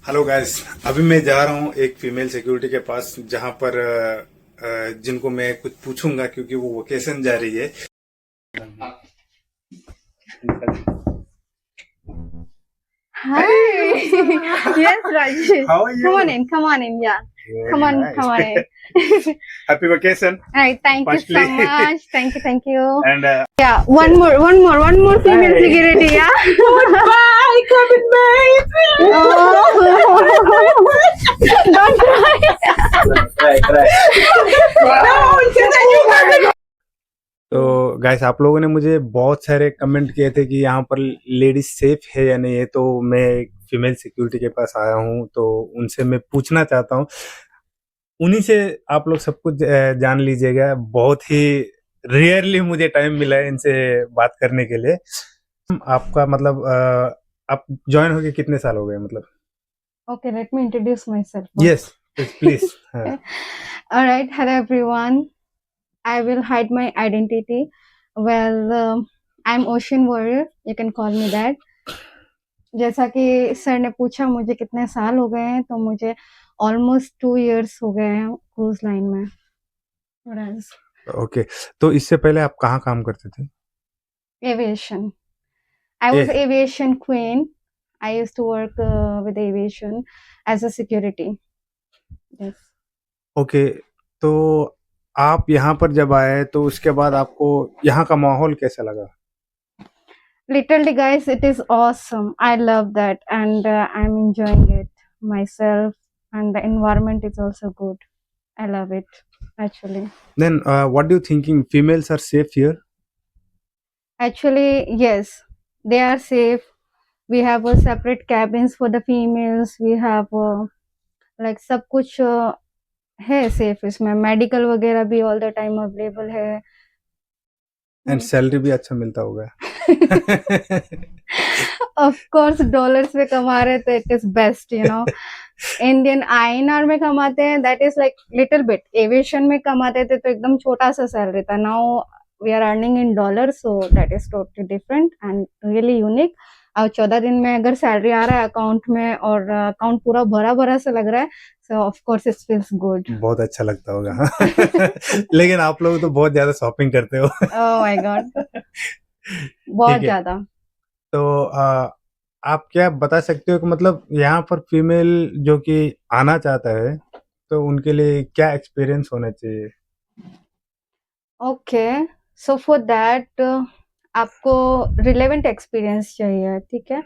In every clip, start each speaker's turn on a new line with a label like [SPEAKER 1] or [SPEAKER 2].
[SPEAKER 1] Hello guys. अभी मैं जा रहा हूँ एक फीमेल सिक्योरिटी के पास जहाँ पर जिनको मैं कुछ पूछूंगा क्योंकि वो वोकेशन जा रही है।
[SPEAKER 2] Hi.
[SPEAKER 1] Hey,
[SPEAKER 2] Yes, Rajesh.
[SPEAKER 1] how are
[SPEAKER 2] Come on
[SPEAKER 1] you?
[SPEAKER 2] in. Come on in. Yeah. Come
[SPEAKER 1] Very
[SPEAKER 2] on.
[SPEAKER 1] nice.
[SPEAKER 2] Come on in.
[SPEAKER 1] Happy vacation,
[SPEAKER 2] Right. Thank you so
[SPEAKER 1] firstly.
[SPEAKER 2] much. Thank you. Thank you.
[SPEAKER 1] And
[SPEAKER 2] Yeah. One more female
[SPEAKER 1] bye.
[SPEAKER 2] security. Yeah.
[SPEAKER 1] Goodbye, coming back.
[SPEAKER 2] Oh. Don't cry.
[SPEAKER 1] तो guys, आप लोगों ने मुझे बहुत सारे comment किए थे कि यहाँ पर लेडीज सेफ है या नहीं है, तो मैं एक फीमेल सिक्योरिटी के पास आया हूँ, तो उनसे मैं पूछना चाहता हूँ। उन्हीं से आप लोग सब कुछ जान लीजिएगा। बहुत ही रेयरली मुझे टाइम मिला है इनसे बात करने के लिए। आपका मतलब आप ज्वाइन होके कितने साल हो गए मतलब?
[SPEAKER 2] Okay. Let me introduce myself
[SPEAKER 1] yes,
[SPEAKER 2] first.
[SPEAKER 1] Please.
[SPEAKER 2] All right. Hello, everyone. I will hide my identity. Well, I'm Ocean Warrior. You can call me that. जैसा कि सर ने पूछा मुझे कितने साल हो गए हैं, तो मुझे ऑलमोस्ट 2 इयर्स हो गए हैं क्रूज लाइन में। Whereas
[SPEAKER 1] ओके, तो इससे पहले आप कहाँ काम करते थे?
[SPEAKER 2] aviation, I
[SPEAKER 1] A,
[SPEAKER 2] was aviation queen. I used to work with aviation as a security. Yes.
[SPEAKER 1] Okay, तो आप यहाँ पर जब आए तो उसके बाद आपको यहाँ का माहौल कैसा लगा?
[SPEAKER 2] Literally, guys, it is awesome. I love that, and I'm enjoying it myself, and the environment is also good. I love it, actually.
[SPEAKER 1] Then what do you thinking? Females are safe here?
[SPEAKER 2] Actually, yes, they are safe. We have a separate cabins for the females. We have like सब कुछ है safe इसमें। Medical वगैरह भी all the time available है।
[SPEAKER 1] And salary भी अच्छा मिलता होगा।
[SPEAKER 2] ऑफ कोर्स डॉलर्स में कमा रहे तो it is best, you know. Indian INR में कमाते हैं, that is like little bit. Aviation में कमाते थे तो एकदम छोटा सा सैलरी था। Now we are earning in dollar, so that is totally different and really unique. और 14 दिन में अगर सैलरी आ रहा है अकाउंट में और अकाउंट पूरा भरा भरा सा लग रहा है, सो of course it feels good.
[SPEAKER 1] बहुत अच्छा लगता होगा। लेकिन आप लोग तो बहुत ज्यादा शॉपिंग करते हो।
[SPEAKER 2] ओह माय गॉड, बहुत
[SPEAKER 1] ठीक है,
[SPEAKER 2] ज्यादा।
[SPEAKER 1] तो आप क्या बता सकते हो कि मतलब यहाँ पर फीमेल जो कि आना चाहता है तो उनके लिए क्या एक्सपीरियंस होना चाहिए?
[SPEAKER 2] ओके, सो फॉर दैट आपको रिलेवेंट एक्सपीरियंस चाहिए, ठीक है।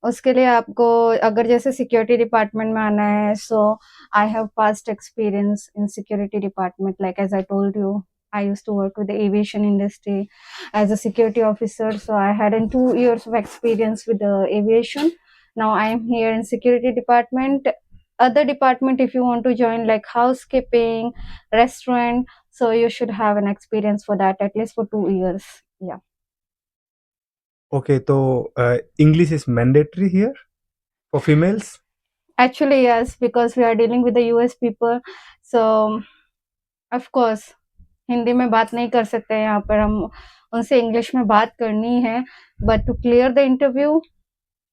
[SPEAKER 2] उसके लिए आपको अगर जैसे सिक्योरिटी डिपार्टमेंट में आना है, so I have past experience in security department. Like as I told you, I used to work with the aviation industry as a security officer, so I had 2 years of experience with the aviation. Now I am here in security department. Other department, if you want to join, like housekeeping, restaurant, so you should have an experience for that at least for 2 years. Yeah.
[SPEAKER 1] Okay, तो English is mandatory here for females?
[SPEAKER 2] Actually, yes, because we are dealing with the US people, so of course Hindi में बात नहीं कर सकते हैं यहाँ पर हम, उनसे इंग्लिश में बात करनी है। But to clear the interview,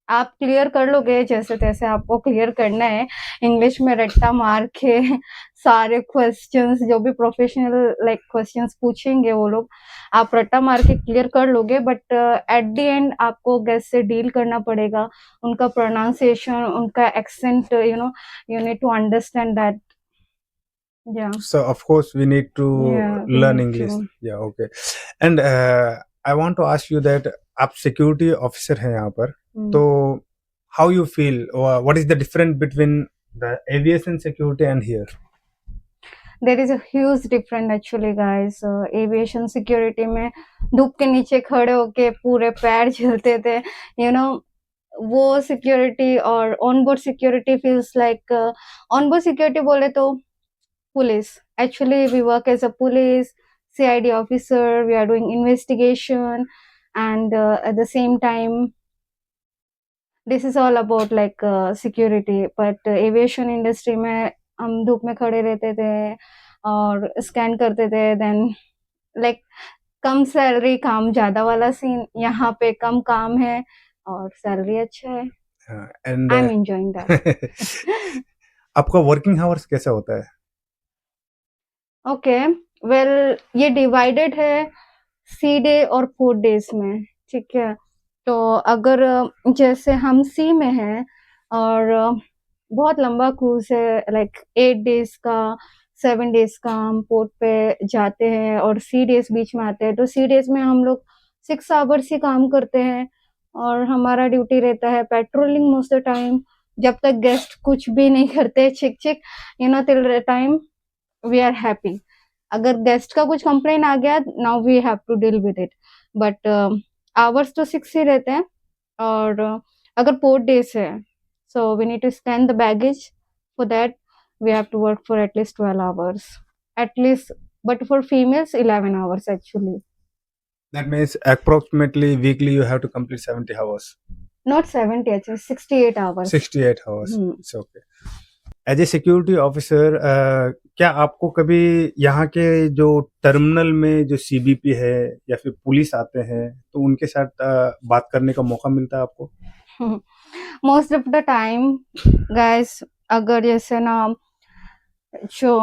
[SPEAKER 2] आप क्लियर कर लोगे जैसे तैसे, आपको क्लियर करना है इंग्लिश में रट्टा मार के। सारे क्वेश्चंस जो भी प्रोफेशनल लाइक क्वेश्चंस पूछेंगे वो लोग, आप रट्टा मार के क्लियर कर लोगे। बट एट द एंड आपको गेस्ट से डील करना पड़ेगा। उनका प्रोनाउंसिएशन, उनका accent, you know, you need to understand that. या
[SPEAKER 1] So of course we need to
[SPEAKER 2] we
[SPEAKER 1] learn
[SPEAKER 2] need
[SPEAKER 1] English.
[SPEAKER 2] To.
[SPEAKER 1] Yeah, okay. And I want to ask you that आप security officer हैं यहाँ पर, तो how you feel, or what is the difference between the aviation security and here?
[SPEAKER 2] There is a huge difference actually guys. Aviation security में धूप के नीचे खड़े होके पूरे पैर झलते थे, यू नो। वो सिक्योरिटी और onboard security feels like, onboard security बोले तो police. Actually we work as a police CID officer, we are doing investigation and at the same time this is all about like security. But aviation industry में हम धूप में खड़े रहते थे और स्कैन करते थे, देन लाइक कम सैलरी काम ज्यादा वाला सीन। यहाँ पे कम काम है और सैलरी अच्छा है।
[SPEAKER 1] And
[SPEAKER 2] I am enjoying that.
[SPEAKER 1] आपका वर्किंग आवर्स कैसा होता है?
[SPEAKER 2] ओके, वेल ये डिवाइडेड है सी डे और 4 डेज में, ठीक है. तो अगर जैसे हम सी में हैं और बहुत लंबा क्रूज है, लाइक 8 डेज का, 7 डेज का, हम पोर्ट पे जाते हैं और सी डेज बीच में आते हैं. तो सी डेज में हम लोग 6 आवर्स ही काम करते हैं और हमारा ड्यूटी रहता है पेट्रोलिंग मोस्ट द टाइम, जब तक गेस्ट कुछ भी नहीं करते, चिक चिक, till time we are happy. अगर गेस्ट का कुछ कंप्लेन आ गया, now we have to deal with it. But hours तो 6 ही रहते हैं. और अगर 4 डेज है, so we need to scan the baggage. For that we have to work for at least 12 hours at least, but for females 11 hours actually.
[SPEAKER 1] That means approximately weekly you have to complete 70 hours.
[SPEAKER 2] Not 70, actually 68 hours.
[SPEAKER 1] 68 hours. It's okay. As a security officer क्या आपको कभी यहाँ के जो terminal में जो CBP है या फिर पुलिस आते हैं तो उनके साथ बात करने का मौका मिलता है आपको?
[SPEAKER 2] Most of the time guys, अगर जैसे ना जो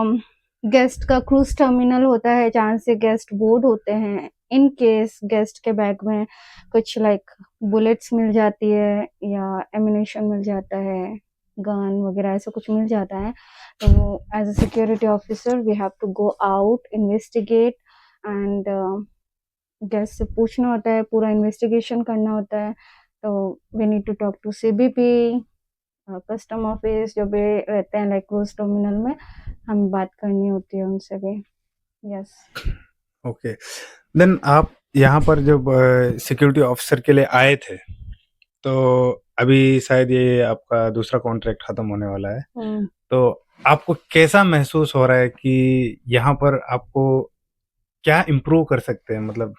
[SPEAKER 2] गेस्ट का क्रूज टर्मिनल होता है जहाँ से गेस्ट बोर्ड होते हैं, इन केस गेस्ट के बैग में कुछ लाइक बुलेट्स मिल जाती है या एमिनेशन मिल जाता है, गन वगैरह ऐसा कुछ मिल जाता है, तो as a security officer we have to go out, investigate and guest से पूछना होता है, पूरा इन्वेस्टिगेशन करना होता है. तो we need to talk to CBP, custom office जो भी रहते हैं लाइक क्रूज टर्मिनल में, हमें बात करनी होती है उनसे भी. यस.
[SPEAKER 1] ओके, देन आप यहाँ पर जब सिक्योरिटी ऑफिसर के लिए आए थे तो अभी शायद ये आपका दूसरा कॉन्ट्रैक्ट खत्म होने वाला है, तो आपको कैसा महसूस हो रहा है कि यहाँ पर आपको क्या इम्प्रूव कर सकते हैं, मतलब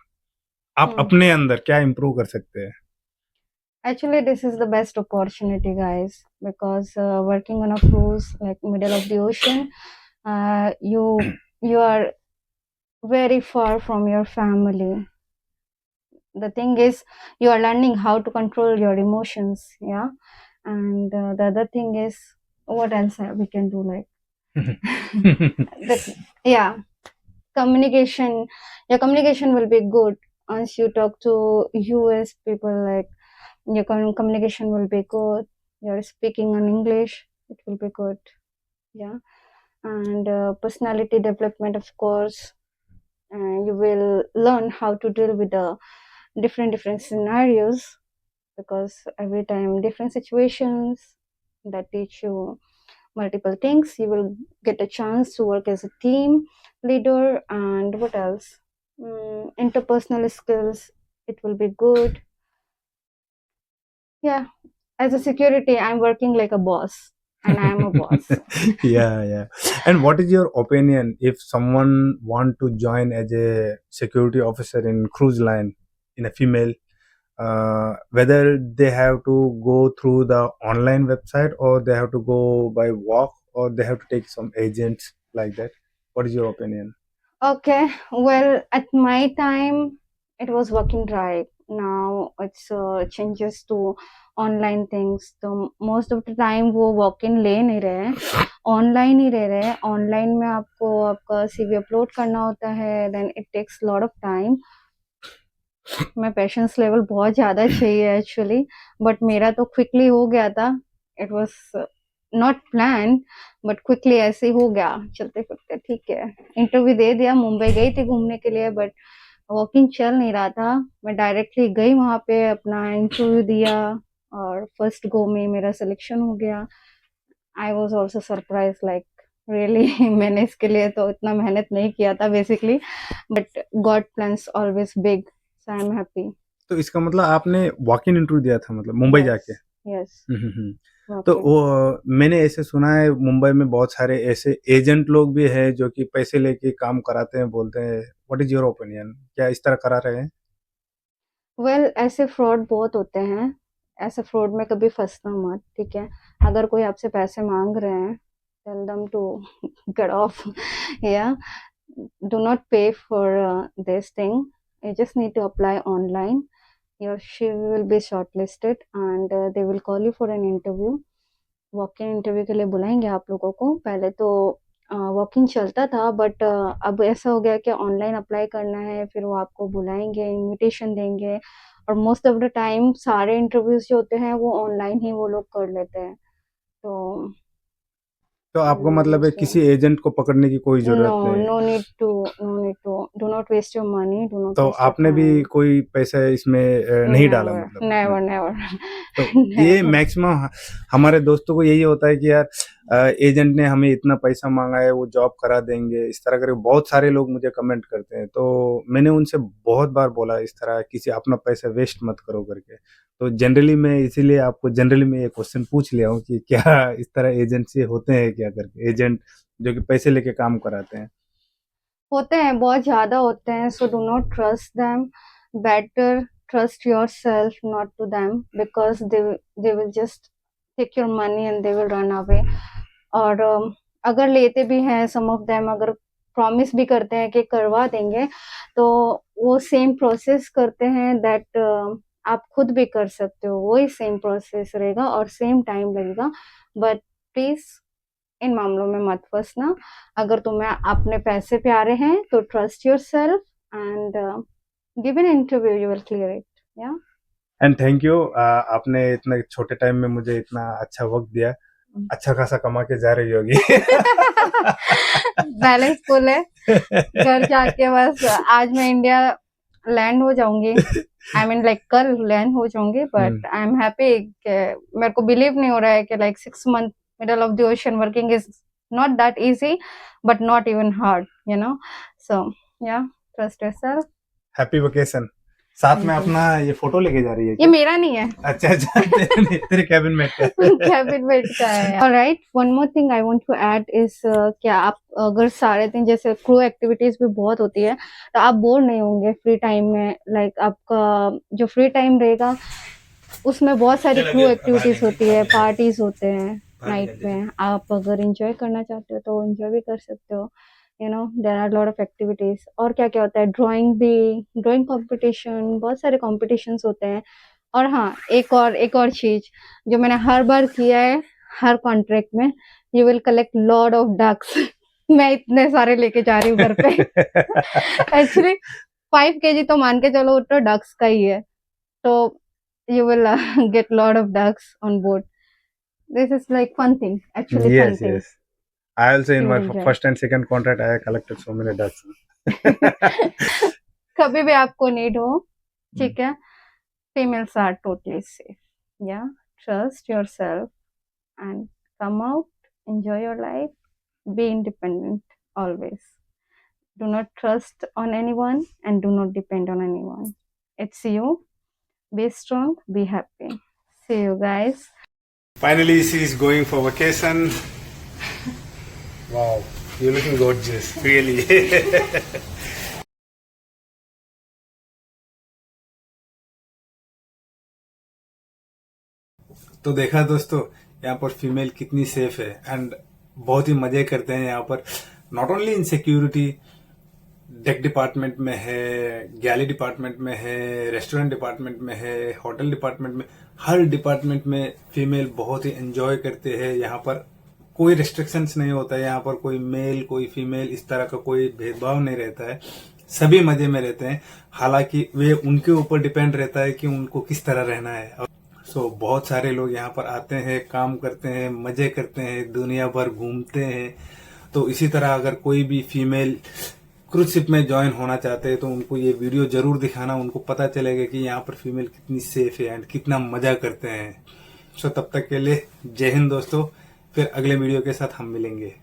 [SPEAKER 1] आप अपने अंदर क्या इम्प्रूव कर सकते हैं?
[SPEAKER 2] Actually, this is the best opportunity, guys, because working on a cruise like middle of the ocean, you are very far from your family. The thing is, you are learning how to control your emotions, yeah. And the other thing is, what else we can do, like yeah, communication. Your communication will be good once you talk to US people, like your communication will be good. You're speaking in English, it will be good. Yeah. And personality development, of course. You will learn how to deal with the different scenarios, because every time different situations that teach you multiple things. You will get a chance to work as a team leader. And what else? Interpersonal skills, it will be good. Yeah, as a security I'm working like a boss, and I am a boss.
[SPEAKER 1] Yeah. And what is your opinion if someone want to join as a security officer in cruise line, in a female, whether they have to go through the online website or they have to go by walk or they have to take some agents like that? What is your opinion?
[SPEAKER 2] Okay, well, at my time it was working right. Now it's changes to online things. तो most of the time वो walk in ले नहीं रहे हैं, online ही ले रहे हैं. online में आपको आपका CV अपलोड करना होता है, then it takes lot of time. मैं पेशेंस लेवल बहुत ज़्यादा चाहिए एक्चुअली, बट मेरा तो क्विकली हो गया था. It was not plan, but quickly ऐसे ही हो गया चलते फिरते. ठीक है, इंटरव्यू दे दिया. मुंबई गई थी घूमने के लिए, बट वॉकिंग चल नहीं रहा था. मैं डायरेक्टली गई वहाँ पे, अपना इंटरव्यू दिया और फर्स्ट गो में मेरा सिलेक्शन हो गया. I was also surprise, like really मैंने इसके लिए तो इतना मेहनत नहीं किया था basically, but God plans always big. So I'm happy.
[SPEAKER 1] तो इसका मतलब आपने वॉक इन इंटरव्यू दिया था, मतलब मुंबई जाके?
[SPEAKER 2] Yes.
[SPEAKER 1] तो वो मैंने ऐसे सुना है मुंबई में बहुत सारे ऐसे एजेंट लोग भी हैं जो कि पैसे लेके काम कराते हैं, बोलते हैं. व्हाट इज योर ओपिनियन, क्या इस तरह करा रहे हैं?
[SPEAKER 2] Well, ऐसे फ्रॉड बहुत होते हैं. ऐसे फ्रॉड में कभी फंसना मत, ठीक है. अगर कोई आपसे पैसे मांग रहे हैं, tell them to get off. Yeah, do not pay for this thing. You just need to apply online she will be shortlisted and they will call you for an interview. Walk in interview के लिए बुलाएंगे आप लोगों को. पहले तो walk in चलता था, बट अब ऐसा हो गया कि ऑनलाइन अप्लाई करना है, फिर वो आपको बुलाएंगे, इनविटेशन देंगे, और मोस्ट ऑफ द टाइम सारे इंटरव्यूज जो होते हैं वो ऑनलाइन ही वो लोग कर लेते हैं. तो
[SPEAKER 1] तो आपको मतलब है किसी एजेंट को पकड़ने की कोई जरूरत
[SPEAKER 2] no,
[SPEAKER 1] नहीं है.
[SPEAKER 2] no need to. Do not waste your money. Do not
[SPEAKER 1] तो
[SPEAKER 2] waste your
[SPEAKER 1] आपने भी
[SPEAKER 2] time.
[SPEAKER 1] कोई पैसा इसमें नहीं डाला
[SPEAKER 2] Never,
[SPEAKER 1] मतलब.
[SPEAKER 2] never, never.
[SPEAKER 1] तो ये
[SPEAKER 2] Never.
[SPEAKER 1] मैक्सिमम हमारे दोस्तों को यही होता है कि यार एजेंट ने हमें इतना पैसा मांगा है, वो जॉब करा देंगे, इस तरह करके बहुत सारे लोग मुझे कमेंट करते हैं. तो मैंने उनसे बहुत बार बोला इस तरह किसी अपना पैसा वेस्ट मत करो करके. तो जनरली मैं इसीलिए आपको जनरली मैं ये क्वेश्चन पूछ लिया हूँ कि क्या इस तरह एजेंसी होते हैं क्या करके, एजेंट जो कि पैसे लेके काम कराते हैं.
[SPEAKER 2] होते हैं, बहुत ज्यादा होते हैं. So do not trust them. Better trust yourself, not to them, because they will just take your money and they will run away. और अगर लेते भी हैं सम ऑफ देम, अगर प्रॉमिस भी करते हैं कि करवा देंगे, तो वो सेम प्रोसेस करते हैं दैट आप खुद भी कर सकते हो. वही सेम प्रोसेस रहेगा और सेम टाइम लगेगा. बट प्लीज इन मामलों में मत फंसना. अगर तुम्हें अपने पैसे प्यारे हैं तो trust your self and give an interview, you will clear it. या
[SPEAKER 1] एंड थैंक यू, आपने इतना छोटे टाइम में मुझे इतना अच्छा वक्त दिया. अच्छा खासा कमा के जा रही होगी.
[SPEAKER 2] बैलेंस फुल है. घर जाके बस आज मैं इंडिया लैंड हो जाऊंगी. आई मीन लाइक कल लैंड हो जाऊंगी. But I am happy. मेरे को बिलीव नहीं हो रहा है कि like 6 month middle of the ocean working is not that easy, but not even hard, you know. So yeah, trust yourself.
[SPEAKER 1] Happy vacation. साथ में अपना ये फोटो लेके जा रही है
[SPEAKER 2] ये
[SPEAKER 1] क्या?
[SPEAKER 2] मेरा नहीं है.
[SPEAKER 1] अच्छा अच्छा. तेरे कैबिन में
[SPEAKER 2] कैबिन मेट का है. Alright, one more thing I want to add is, क्या आप अगर सारे दिन जैसे क्रू एक्टिविटीज भी बहुत होती है, तो आप बोर नहीं होंगे फ्री टाइम में. लाइक आपका जो फ्री टाइम रहेगा उसमें बहुत सारी क्रू एक्टिविटीज होती है, पार्टीज होते हैं नाइट में. आप अगर एंजॉय करना चाहते हो तो एंजॉय भी कर सकते हो. You know, there are lot of activities. और क्या क्या होता है, ड्राइंग कंपटीशन, बहुत सारे कॉम्पिटिशन्स होते हैं. और हाँ, एक और चीज जो मैंने हर बार किया है हर कॉन्ट्रैक्ट में, you will collect lot of ducks. मैं इतने सारे लेके जा रही हूँ घर पे. एक्चुअली 5 kg तो मान के चलो तो डक्स का ही है. तो you will get lot of ducks on board. This is like fun thing, actually. Fun
[SPEAKER 1] yes
[SPEAKER 2] thing.
[SPEAKER 1] yes. I also in
[SPEAKER 2] You
[SPEAKER 1] my
[SPEAKER 2] will enjoy.
[SPEAKER 1] first and second contract I collected so many ducks.
[SPEAKER 2] कभी भी आपको need हो, ठीक है, females are totally safe. Yeah, trust yourself and come out, enjoy your life, be independent always. Do not trust on anyone and do not depend on anyone. It's you. Be strong, be happy. See you guys.
[SPEAKER 1] Finally she is going for vacation. Wow, you're looking gorgeous, really. तो देखा दोस्तों, यहाँ पर female कितनी safe है and बहुत ही मजे करते हैं यहाँ पर. Not only in security, deck department में है, गैली डिपार्टमेंट में है, रेस्टोरेंट डिपार्टमेंट में है, होटल डिपार्टमेंट में, हर डिपार्टमेंट में फीमेल बहुत ही एंजॉय करते हैं. यहाँ पर कोई रेस्ट्रिक्शंस नहीं होता है. यहाँ पर कोई मेल कोई फीमेल इस तरह का कोई भेदभाव नहीं रहता है. सभी मजे में रहते हैं. हालांकि वे उनके ऊपर डिपेंड रहता है कि उनको किस तरह रहना है. सो बहुत सारे लोग यहाँ पर आते हैं, काम करते हैं, मजे करते हैं, दुनिया भर घूमते हैं. तो इसी तरह अगर कोई भी फीमेल क्रूज शिप में ज्वाइन होना चाहते हैं तो उनको ये वीडियो जरूर दिखाना. उनको पता चलेगा कि यहाँ पर फीमेल कितनी सेफ है एंड कितना मजा करते हैं. सो तब तक के लिए जय हिंद दोस्तों. फिर अगले वीडियो के साथ हम मिलेंगे.